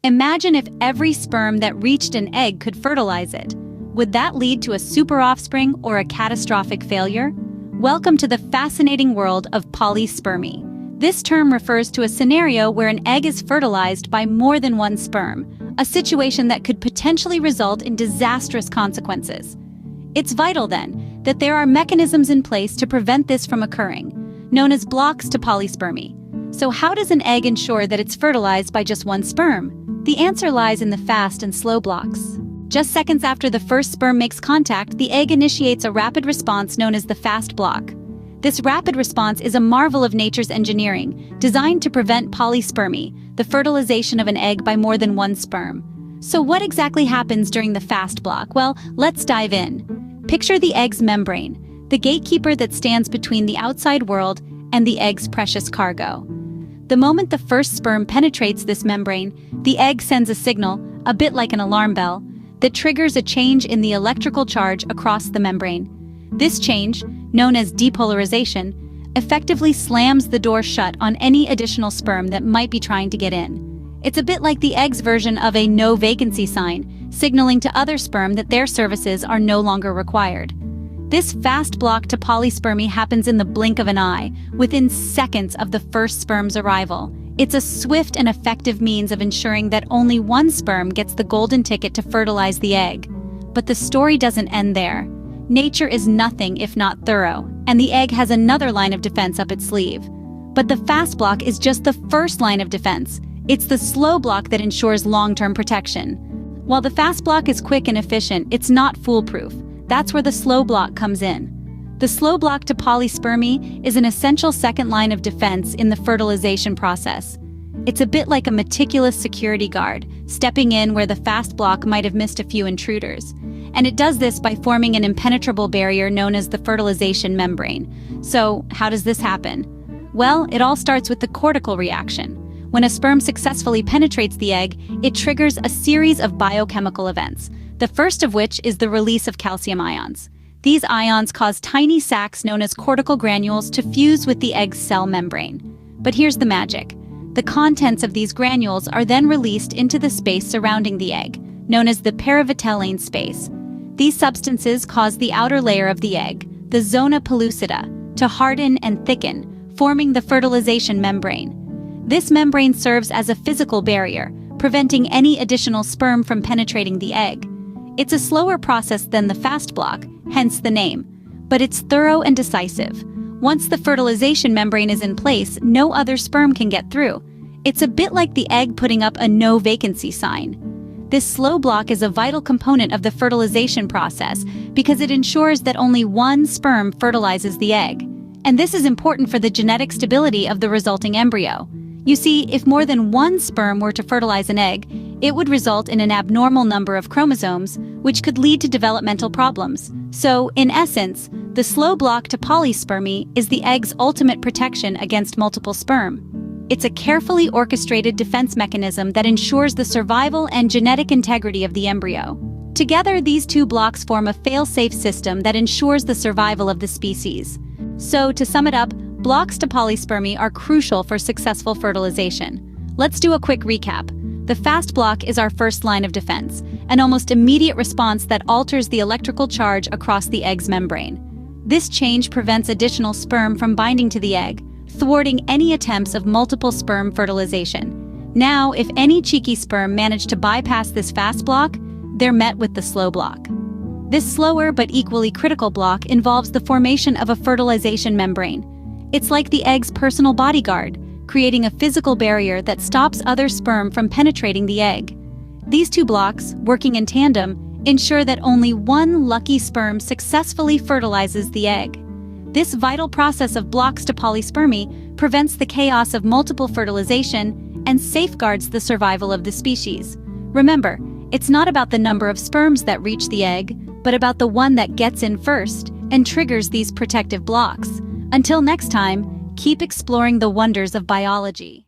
Imagine if every sperm that reached an egg could fertilize it. Would that lead to a super offspring or a catastrophic failure? Welcome to the fascinating world of polyspermy. This term refers to a scenario where an egg is fertilized by more than one sperm, a situation that could potentially result in disastrous consequences. It's vital, then, that there are mechanisms in place to prevent this from occurring, known as blocks to polyspermy. So how does an egg ensure that it's fertilized by just one sperm? The answer lies in the fast and slow blocks. Just seconds after the first sperm makes contact, the egg initiates a rapid response known as the fast block. This rapid response is a marvel of nature's engineering, designed to prevent polyspermy, the fertilization of an egg by more than one sperm. So what exactly happens during the fast block? Well, let's dive in. Picture the egg's membrane, the gatekeeper that stands between the outside world and the egg's precious cargo. The moment the first sperm penetrates this membrane, the egg sends a signal, a bit like an alarm bell, that triggers a change in the electrical charge across the membrane. This change, known as depolarization, effectively slams the door shut on any additional sperm that might be trying to get in. It's a bit like the egg's version of a no vacancy sign, signaling to other sperm that their services are no longer required. This fast block to polyspermy happens in the blink of an eye, within seconds of the first sperm's arrival. It's a swift and effective means of ensuring that only one sperm gets the golden ticket to fertilize the egg. But the story doesn't end there. Nature is nothing if not thorough, and the egg has another line of defense up its sleeve. But the fast block is just the first line of defense. It's the slow block that ensures long-term protection. While the fast block is quick and efficient, it's not foolproof. That's where the slow block comes in. The slow block to polyspermy is an essential second line of defense in the fertilization process. It's a bit like a meticulous security guard, stepping in where the fast block might have missed a few intruders. And it does this by forming an impenetrable barrier known as the fertilization membrane. So, how does this happen? Well, it all starts with the cortical reaction. When a sperm successfully penetrates the egg, it triggers a series of biochemical events, the first of which is the release of calcium ions. These ions cause tiny sacs known as cortical granules to fuse with the egg's cell membrane. But here's the magic. The contents of these granules are then released into the space surrounding the egg, known as the perivitelline space. These substances cause the outer layer of the egg, the zona pellucida, to harden and thicken, forming the fertilization membrane. This membrane serves as a physical barrier, preventing any additional sperm from penetrating the egg. It's a slower process than the fast block, hence the name, but it's thorough and decisive. Once the fertilization membrane is in place, no other sperm can get through. It's a bit like the egg putting up a no vacancy sign. This slow block is a vital component of the fertilization process because it ensures that only one sperm fertilizes the egg. And this is important for the genetic stability of the resulting embryo. You see, if more than one sperm were to fertilize an egg, it would result in an abnormal number of chromosomes, which could lead to developmental problems. So, in essence, the slow block to polyspermy is the egg's ultimate protection against multiple sperm. It's a carefully orchestrated defense mechanism that ensures the survival and genetic integrity of the embryo. Together, these two blocks form a fail-safe system that ensures the survival of the species. So, to sum it up, blocks to polyspermy are crucial for successful fertilization. Let's do a quick recap. The fast block is our first line of defense, an almost immediate response that alters the electrical charge across the egg's membrane. This change prevents additional sperm from binding to the egg, thwarting any attempts of multiple sperm fertilization. Now, if any cheeky sperm manage to bypass this fast block, they're met with the slow block. This slower but equally critical block involves the formation of a fertilization membrane. It's like the egg's personal bodyguard, creating a physical barrier that stops other sperm from penetrating the egg. These two blocks, working in tandem, ensure that only one lucky sperm successfully fertilizes the egg. This vital process of blocks to polyspermy prevents the chaos of multiple fertilization and safeguards the survival of the species. Remember, it's not about the number of sperms that reach the egg, but about the one that gets in first and triggers these protective blocks. Until next time, keep exploring the wonders of biology.